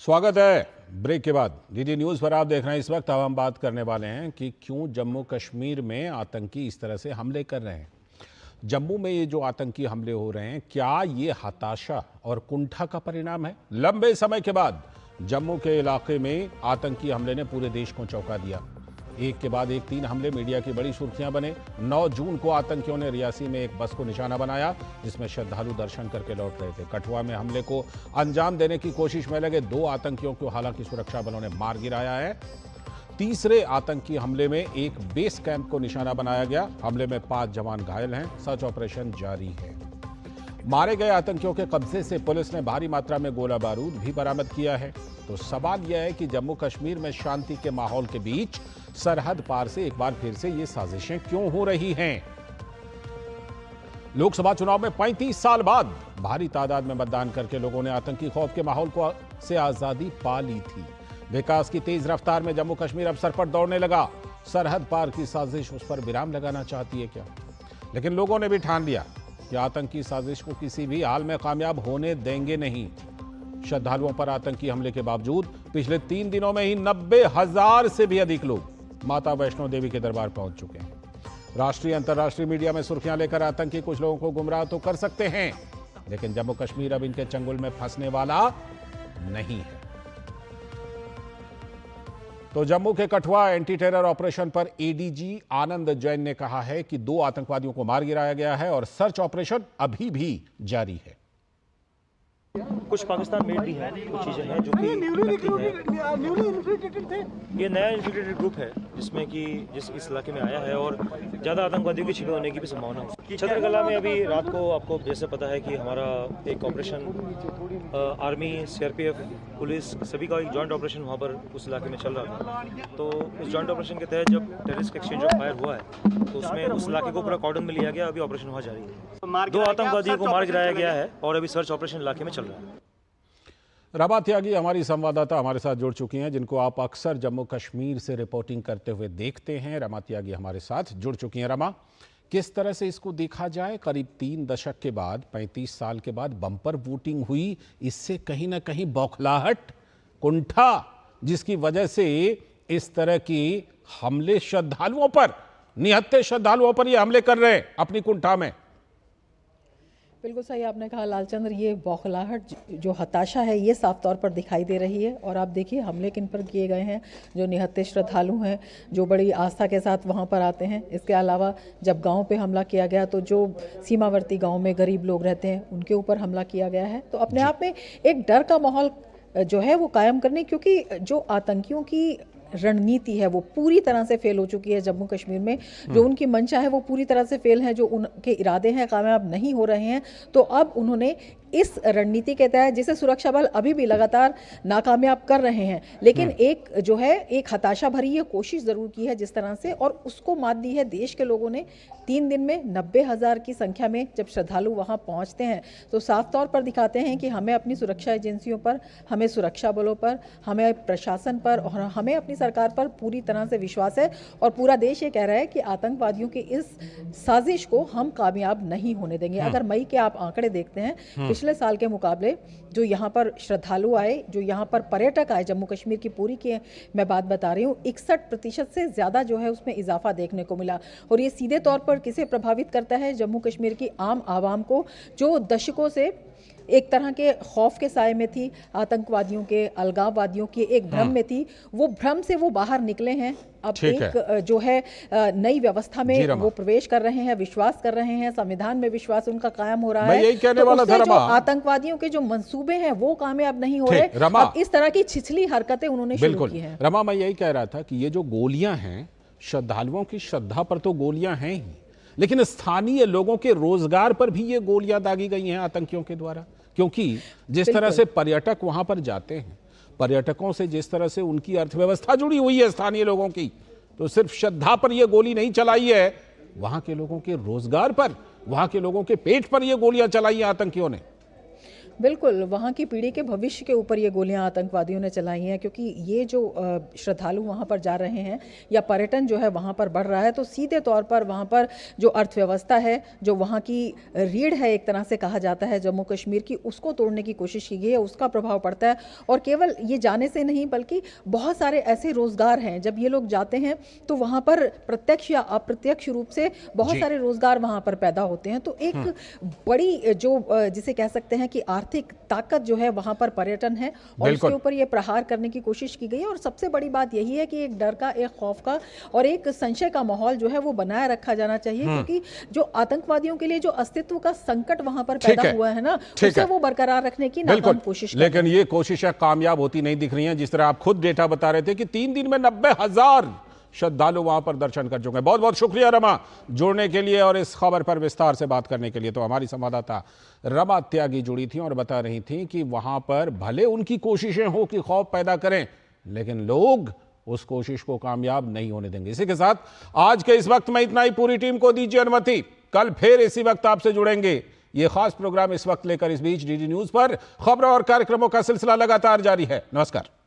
स्वागत है ब्रेक के बाद। डीडी न्यूज पर आप देख रहे हैं। इस वक्त अब हम बात करने वाले हैं कि क्यों जम्मू कश्मीर में आतंकी इस तरह से हमले कर रहे हैं। जम्मू में ये जो आतंकी हमले हो रहे हैं, क्या ये हताशा और कुंठा का परिणाम है? लंबे समय के बाद जम्मू के इलाके में आतंकी हमले ने पूरे देश को चौंका दिया। एक के बाद एक 3 हमले मीडिया की बड़ी सुर्खियां बने। 9 जून को आतंकियों ने रियासी में एक बस को निशाना बनाया जिसमें श्रद्धालु दर्शन करके लौट रहे थे। कठुआ में हमले को अंजाम देने की कोशिश में लगे 2 आतंकियों को हालांकि सुरक्षा बलों ने मार गिराया है। तीसरे आतंकी हमले में एक बेस कैंप को निशाना बनाया गया। हमले में 5 जवान घायल हैं। सर्च ऑपरेशन जारी है। मारे गए आतंकियों के कब्जे से पुलिस ने भारी मात्रा में गोला बारूद भी बरामद किया है। तो सवाल यह है कि जम्मू कश्मीर में शांति के माहौल के बीच सरहद पार से एक बार फिर से ये साजिशें क्यों हो रही हैं? लोकसभा चुनाव में 35 साल बाद भारी तादाद में मतदान करके लोगों ने आतंकी खौफ के माहौल से आजादी पा ली थी। विकास की तेज रफ्तार में जम्मू कश्मीर अब सर पर दौड़ने लगा। सरहद पार की साजिश उस पर विराम लगाना चाहती है क्या? लेकिन लोगों ने भी ठान लिया कि आतंकी साजिश को किसी भी हाल में कामयाब होने देंगे नहीं। श्रद्धालुओं पर आतंकी हमले के बावजूद पिछले 3 दिनों में ही 90,000 से भी अधिक लोग माता वैष्णो देवी के दरबार पहुंच चुके हैं। राष्ट्रीय अंतर्राष्ट्रीय मीडिया में सुर्खियां लेकर आतंकी कुछ लोगों को गुमराह तो कर सकते हैं, लेकिन जम्मू कश्मीर अब इनके चंगुल में फंसने वाला नहीं है। तो जम्मू के कठुआ एंटी टेरर ऑपरेशन पर एडीजी आनंद जैन ने कहा है कि 2 आतंकवादियों को मार गिराया गया है और सर्च ऑपरेशन अभी भी जारी है। कुछ पाकिस्तान मेड भी हैं, कुछ चीज़ें हैं जो कि ये नया इन्फिल्ट्रेटेड ग्रुप है जिसमें कि जिस इस इलाके में आया है और ज़्यादा आतंकवादियों की छिपे होने की भी संभावना है। छत्रकला में अभी रात को आपको जैसे पता है कि हमारा एक ऑपरेशन आर्मी, सीआरपीएफ, पुलिस सभी का एक जॉइंट ऑपरेशन वहाँ पर उस इलाके में चल रहा था। तो उस जॉइंट ऑपरेशन के तहत जब टेररिस्ट एक्सचेंज ऑफ फायर हुआ है तो उसमें उस इलाके को पूरा कॉर्डन में लिया गया। अभी ऑपरेशन वहाँ जारी है। 2 आतंकवादियों को मार गिराया गया है और अभी सर्च ऑपरेशन इलाके में चल रहा है। रमा त्यागी हमारी संवाददाता हमारे साथ जुड़ चुकी हैं, जिनको आप अक्सर जम्मू कश्मीर से रिपोर्टिंग करते हुए देखते हैं। रमा त्यागी हमारे साथ जुड़ चुकी हैं। रमा, किस तरह से इसको देखा जाए? करीब 3 दशक के बाद, 35 साल के बाद बम्पर वोटिंग हुई। इससे कहीं ना कहीं बौखलाहट, कुंठा, जिसकी वजह से इस तरह की हमले श्रद्धालुओं पर, निहत्थे श्रद्धालुओं पर ये हमले कर रहे हैं अपनी कुंठा में। बिल्कुल सही आपने कहा लालचंद्र, ये बौखलाहट, जो हताशा है, ये साफ तौर पर दिखाई दे रही है। और आप देखिए हमले किन पर किए गए हैं। जो निहत्थे श्रद्धालु हैं, जो बड़ी आस्था के साथ वहाँ पर आते हैं। इसके अलावा जब गांव पे हमला किया गया तो जो सीमावर्ती गांव में गरीब लोग रहते हैं उनके ऊपर हमला किया गया है। तो अपने आप में एक डर का माहौल जो है वो कायम करने, क्योंकि जो आतंकियों की रणनीति है वो पूरी तरह से फेल हो चुकी है जम्मू कश्मीर में। जो उनकी मंशा है वो पूरी तरह से फेल है। जो उनके इरादे हैं कामयाब नहीं हो रहे हैं। तो अब उन्होंने इस रणनीति के तहत, जिसे सुरक्षा बल अभी भी लगातार नाकामयाब कर रहे हैं, लेकिन एक जो है एक हताशा भरी ये कोशिश जरूर की है जिस तरह से, और उसको मात दी है देश के लोगों ने। 3 दिन में 90,000 की संख्या में जब श्रद्धालु वहां पहुंचते हैं तो साफ तौर पर दिखाते हैं कि हमें अपनी सुरक्षा एजेंसियों पर, हमें सुरक्षा बलों पर, हमें प्रशासन पर और हमें अपनी सरकार पर पूरी तरह से विश्वास है। और पूरा देश ये कह रहा है कि आतंकवादियों की इस साजिश को हम कामयाब नहीं होने देंगे। अगर मई के आप आंकड़े देखते हैं, पिछले साल के मुकाबले जो यहाँ पर श्रद्धालु आए, जो यहाँ पर पर्यटक आए, जम्मू कश्मीर की पूरी की मैं बात बता रही हूँ, 61% से ज़्यादा जो है उसमें इजाफा देखने को मिला। और ये सीधे तौर पर किसे प्रभावित करता है? जम्मू कश्मीर की आम आवाम को, जो दशकों से एक तरह के खौफ के साए में थी, आतंकवादियों के, अलगाववादियों के एक भ्रम में थी। वो भ्रम से वो बाहर निकले हैं। अब एक जो है नई व्यवस्था में वो प्रवेश कर रहे हैं, विश्वास कर रहे हैं, संविधान में विश्वास उनका कायम हो रहा है। यही कहने वाला था रमा, आतंकवादियों के जो मंसूबे हैं वो कामयाब नहीं हो रहे। अब इस तरह की छिछली हरकतें उन्होंने शुरू की हैं। रमा, मैं यही कह रहा था कि ये जो गोलियां हैं, श्रद्धालुओं की श्रद्धा पर तो गोलियां हैं ही, लेकिन स्थानीय लोगों के रोजगार पर भी ये गोलियां दागी गई हैं आतंकियों के द्वारा। क्योंकि जिस तरह से पर्यटक वहां पर जाते हैं, पर्यटकों से जिस तरह से उनकी अर्थव्यवस्था जुड़ी हुई है स्थानीय लोगों की, तो सिर्फ श्रद्धा पर यह गोली नहीं चलाई है, वहां के लोगों के रोजगार पर, वहां के लोगों के पेट पर यह गोलियां चलाई हैं आतंकियों ने। बिल्कुल, वहाँ की पीढ़ी के भविष्य के ऊपर ये गोलियां आतंकवादियों ने चलाई हैं, क्योंकि ये जो श्रद्धालु वहाँ पर जा रहे हैं या पर्यटन जो है वहाँ पर बढ़ रहा है, तो सीधे तौर पर वहाँ पर जो अर्थव्यवस्था है, जो वहाँ की रीढ़ है एक तरह से कहा जाता है जम्मू कश्मीर की, उसको तोड़ने की कोशिश की गई है, उसका प्रभाव पड़ता है। और केवल ये जाने से नहीं बल्कि बहुत सारे ऐसे रोजगार हैं, जब ये लोग जाते हैं तो वहाँ पर प्रत्यक्ष या अप्रत्यक्ष रूप से बहुत सारे रोजगार वहाँ पर पैदा होते हैं। तो एक बड़ी जो जिसे कह सकते हैं कि आर्थिक ताकत जो है वहां पर पर्यटन है, और उसके ऊपर ये प्रहार करने की कोशिश की गई है। और सबसे बड़ी बात यही है कि एक डर का, एक खौफ का और एक संशय का माहौल जो है वो बनाए रखा जाना चाहिए, क्योंकि जो आतंकवादियों के लिए जो अस्तित्व का संकट वहां पर पैदा हुआ है ना, उसे वो बरकरार रखने की नाकाम कोशिश। लेकिन ये कोशिशें कामयाब होती नहीं दिख रही हैं। जिस तरह आप खुद डेटा बता रहे थे कि 3 दिन में 90,000 श्रद्धालु वहां पर दर्शन कर चुके हैं। बहुत बहुत शुक्रिया रमा, जुड़ने के लिए और इस खबर पर विस्तार से बात करने के लिए। तो हमारी संवाददाता रमा त्यागी जुड़ी थी और बता रही थी कि वहां पर भले उनकी कोशिशें हो कि खौफ पैदा करें, लेकिन लोग उस कोशिश को कामयाब नहीं होने देंगे। इसी के साथ आज के इस वक्त में इतना ही। पूरी टीम को दीजिए अनुमति, कल फिर इसी वक्त आपसे जुड़ेंगे। ये खास प्रोग्राम इस वक्त लेकर इस बीच डीडी न्यूज पर खबरों और कार्यक्रमों का सिलसिला लगातार जारी है। नमस्कार।